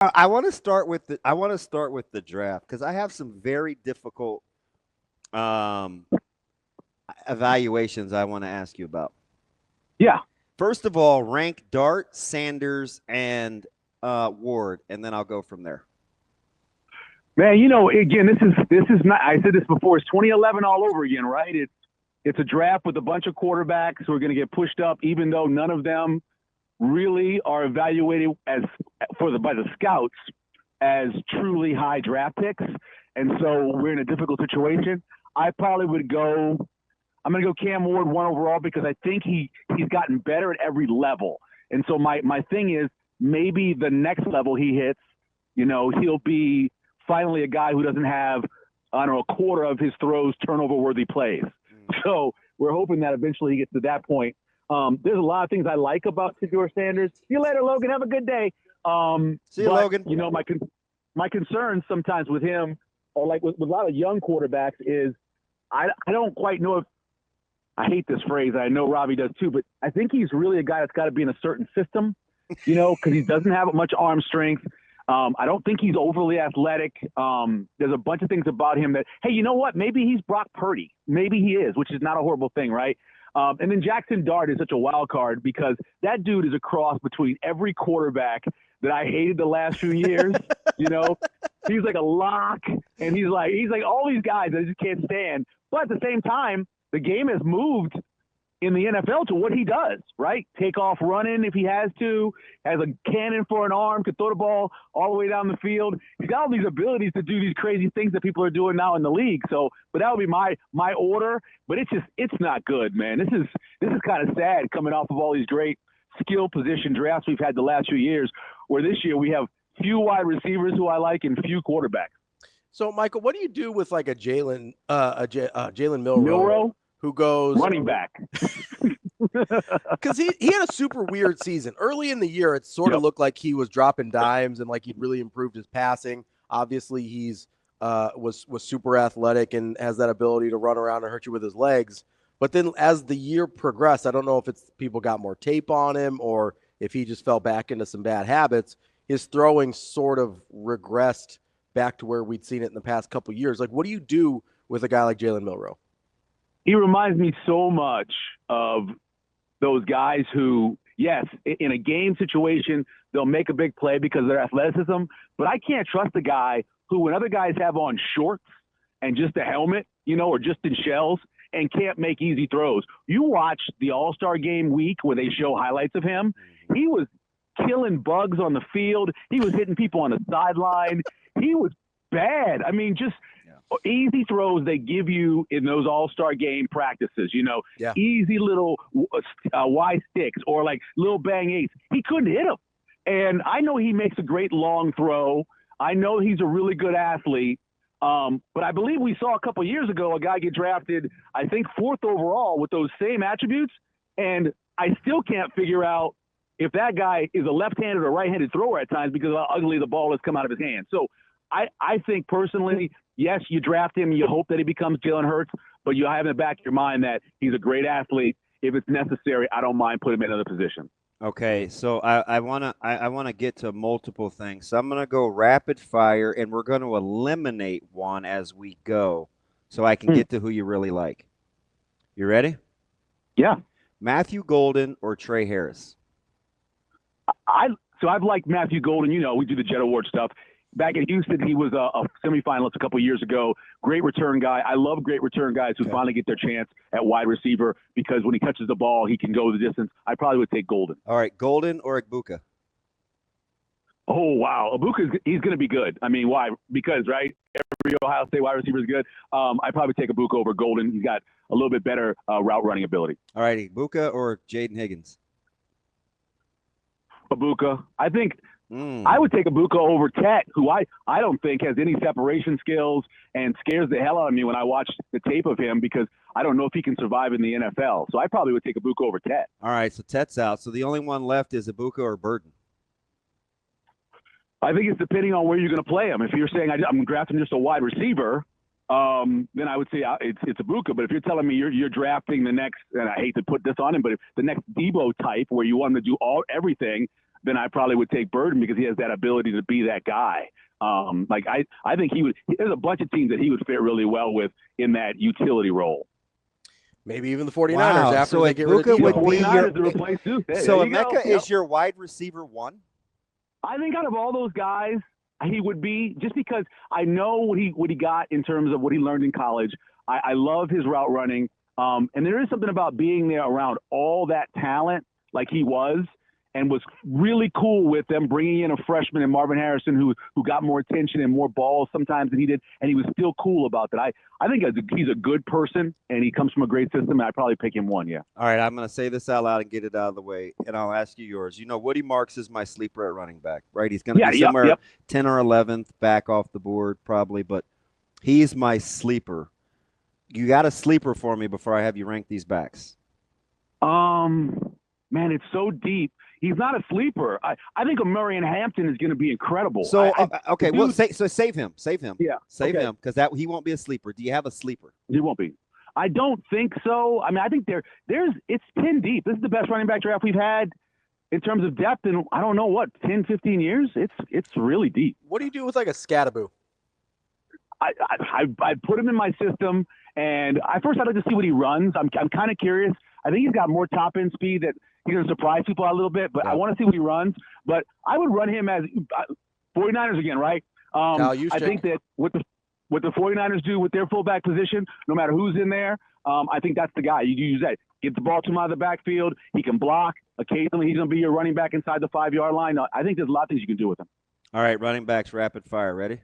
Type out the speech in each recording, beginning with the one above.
I want to start with the draft because I have some very difficult um, evaluations I want to ask you about. Yeah, First of all, rank Dart, Sanders, and Ward, and then I'll go from there. man. Again, this is not. I said this before. It's 2011 all over again, right? It's a draft with a bunch of quarterbacks who are going to get pushed up, even though none of them really are evaluated as by the scouts as truly high draft picks. And so we're in a difficult situation. I probably would go. I'm going to go Cam Ward one overall because I think he's gotten better at every level. And so my thing is maybe the next level he hits, he'll be finally a guy who doesn't have, I don't know, a quarter of his throws turnover worthy plays. So we're hoping that eventually he gets to that point. There's a lot of things I like about Shedeur Sanders. See you later, Logan. Have a good day. See you, Logan. My concern sometimes with him, or like with a lot of young quarterbacks, is I don't quite know if I hate this phrase. I know Ravi does too, but I think he's really a guy that's got to be in a certain system, because he doesn't have much arm strength. I don't think he's overly athletic. There's a bunch of things about him that, hey, you know what? Maybe he's Brock Purdy. Maybe he is, which is not a horrible thing, right? And then Jackson Dart is such a wild card because that dude is a cross between every quarterback that I hated the last few years. He's like a lock, and he's like all these guys that I just can't stand. But at the same time, the game has moved in the NFL to what he does, right? Take off running if he has to, has a cannon for an arm, could throw the ball all the way down the field. He's got all these abilities to do these crazy things that people are doing now in the league. So, but that would be my order. But it's not good, man. This is kind of sad coming off of all these great skill position drafts we've had the last few years, where this year we have few wide receivers who I like and few quarterbacks. So, Michael, what do you do with like a Jalen Milroe, who goes running back? Because he had a super weird season. Early in the year, it sort of looked like he was dropping dimes and like he'd really improved his passing. Obviously, he's was super athletic and has that ability to run around and hurt you with his legs. But then as the year progressed, I don't know if it's people got more tape on him or if he just fell back into some bad habits. His throwing sort of regressed back to where we'd seen it in the past couple of years. Like, what do you do with a guy like Jalen Milroe? He reminds me so much of those guys who, yes, in a game situation, they'll make a big play because of their athleticism, but I can't trust a guy who, when other guys have on shorts and just a helmet, or just in shells, and can't make easy throws. You watch the All-Star game week where they show highlights of him. He was killing bugs on the field. He was hitting people on the sideline. He was bad. I mean, just easy throws they give you in those all-star game practices, easy little Y sticks or like little bang eights. He couldn't hit them. And I know he makes a great long throw. I know he's a really good athlete. But I believe we saw a couple years ago a guy get drafted, I think, 4th overall with those same attributes. And I still can't figure out if that guy is a left-handed or right-handed thrower at times because of how ugly the ball has come out of his hand. So I think personally, yes, you draft him, you hope that he becomes Jalen Hurts, but you have in the back of your mind that he's a great athlete. If it's necessary, I don't mind putting him in another position. Okay, so I wanna get to multiple things. So I'm gonna go rapid fire, and we're going to eliminate one as we go, so I can get to who you really like. You ready? Yeah. Matthew Golden or Trey Harris? So I've liked Matthew Golden. We do the Jet Award stuff. Back in Houston, he was a semifinalist a couple of years ago. Great return guy. I love great return guys who finally get their chance at wide receiver because when he touches the ball, he can go the distance. I probably would take Golden. All right, Golden or Igbuka? Oh, wow. He's going to be good. I mean, why? Because, right, every Ohio State wide receiver is good. I'd probably take Igbuka over Golden. He's got a little bit better route running ability. All right, Igbuka or Jaden Higgins? Igbuka. I think I would take Igbuka over Tet, who I don't think has any separation skills and scares the hell out of me when I watch the tape of him because I don't know if he can survive in the NFL. So I probably would take Igbuka over Tet. All right, so Tet's out. So the only one left is Igbuka or Burden. I think it's depending on where you're going to play him. If you're saying I'm drafting just a wide receiver, then I would say it's Igbuka. But if you're telling me you're drafting the next, and I hate to put this on him, but if the next Debo type where you want him to do everything, then I probably would take Burden because he has that ability to be that guy. I think he would. There's a bunch of teams that he would fit really well with in that utility role. Maybe even the 49ers Wow. after So they get rid of Ibuka would Debo. be 49ers to replace Duke. So Emeka is your wide receiver 1? I think out of all those guys, he would be, just because I know what he got in terms of what he learned in college. I love his route running. And there is something about being there around all that talent like he was, and was really cool with them bringing in a freshman in Marvin Harrison who got more attention and more balls sometimes than he did, and he was still cool about that. I think he's a good person, and he comes from a great system, and I'd probably pick him 1, yeah. All right, I'm going to say this out loud and get it out of the way, and I'll ask you yours. You know, Woody Marks is my sleeper at running back, right? He's going to be somewhere 10 or 11th back off the board probably, but he's my sleeper. You got a sleeper for me before I have you rank these backs. Man, it's so deep. He's not a sleeper. I think Marion Hampton is going to be incredible. So okay, well, so save him. Yeah, save him because he won't be a sleeper. Do you have a sleeper? He won't be. I don't think so. I mean, I think it's 10 deep. This is the best running back draft we've had in terms of depth in, I don't know what, 10, 15 years. It's really deep. What do you do with like a Scattaboo? I'd put him in my system, and I'd like to see what he runs. I'm kind of curious. I think he's got more top end speed that he's going to surprise people out a little bit, but I want to see what he runs. But I would run him as 49ers again, right? I think that what the 49ers do with their fullback position, no matter who's in there, I think that's the guy. You use that. Get the ball to him out of the backfield. He can block. Occasionally, he's going to be your running back inside the 5-yard line. I think there's a lot of things you can do with him. All right, running backs, rapid fire. Ready?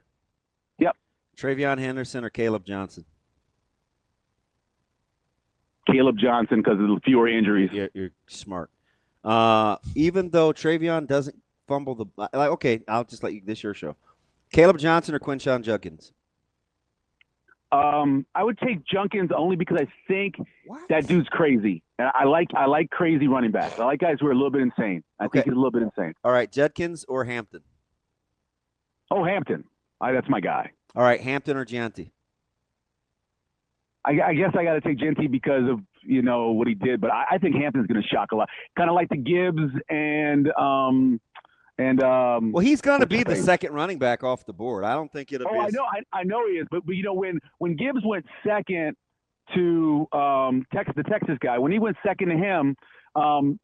Yep. Travion Henderson or Caleb Johnson? Caleb Johnson because of the fewer injuries. Yeah, you're smart. Even though Travion doesn't fumble the – okay, I'll just let you – this is your show. Caleb Johnson or Quinshon Judkins? I would take Judkins only because I think that dude's crazy. And I like crazy running backs. I like guys who are a little bit insane. I think he's a little bit insane. All right, Judkins or Hampton? Oh, Hampton. That's my guy. All right, Hampton or Gianti? I guess I got to take Genty because of, what he did, but I think Hampton's going to shock a lot. Kind of like the Gibbs and well, he's going to be the second running back off the board. I don't think it'll be. I know he is, but when Gibbs went second to the Texas guy, when he went second to him,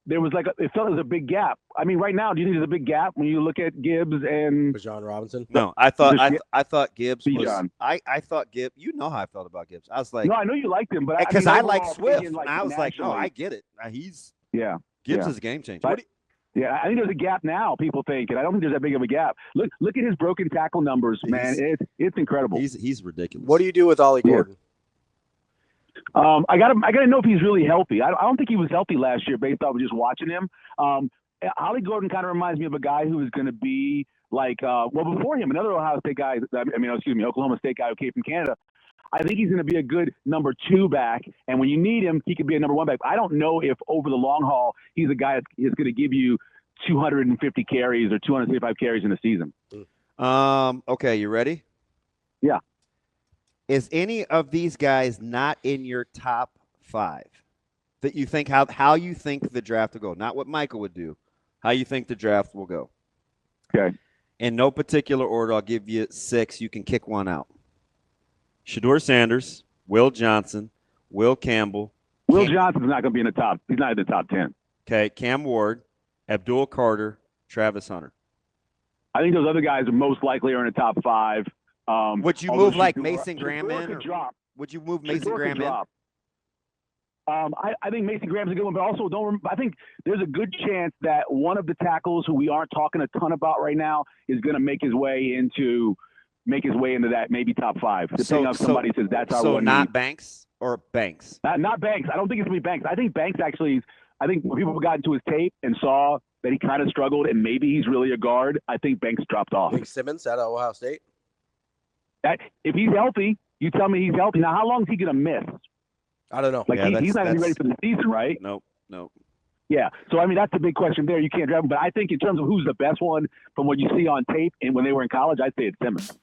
there was it felt there was a big gap. I mean, right now, do you think there's a big gap when you look at Gibbs and Bijan Robinson? No, I thought Gibbs was. I thought Gibbs. You know how I felt about Gibbs. I was like, no, I know you liked him, but because I like Swift, and I was like, no, I get it. Gibbs is a game changer. Yeah, I think there's a gap now. People think, and I don't think there's that big of a gap. Look at his broken tackle numbers, man. It's incredible. He's ridiculous. What do you do with Ollie Gordon? I got to know if he's really healthy. I don't think he was healthy last year based off of just watching him. Ollie Gordon kind of reminds me of a guy who is going to be before him, another Oklahoma State guy who came from Canada. I think he's going to be a good number 2 back, and when you need him, he could be a number 1 back. I don't know if over the long haul he's a guy that's going to give you 250 carries or 275 carries in a season. Okay, you ready? Yeah. Is any of these guys not in your top 5 that you think how you think the draft will go? Not what Michael would do, how you think the draft will go. Okay. In no particular order, I'll give you 6. You can kick one out. Shedeur Sanders, Will Johnson, Will Campbell. Will Johnson's not going to be in the top. He's not in the top 10. Okay, Cam Ward, Abdul Carter, Travis Hunter. I think those other guys are most likely are in the top 5. Would you move like Mason Graham in? Would you move Mason Graham in? I think Mason Graham's a good one, but also I think there's a good chance that one of the tackles who we aren't talking a ton about right now is going to make his way into that maybe top 5. Depending on somebody says that's our one. So not need. Banks or Banks? Not Banks. I don't think it's going to be Banks. I think Banks actually I think when people got into his tape and saw that he kind of struggled and maybe he's really a guard, I think Banks dropped off. Nick Simmons out of Ohio State? If he's healthy, you tell me he's healthy. Now, how long is he going to miss? I don't know. He's not even ready for the season, right? Nope. Yeah. So, I mean, that's the big question there. You can't draft him. But I think in terms of who's the best one from what you see on tape and when they were in college, I'd say it's Simmons.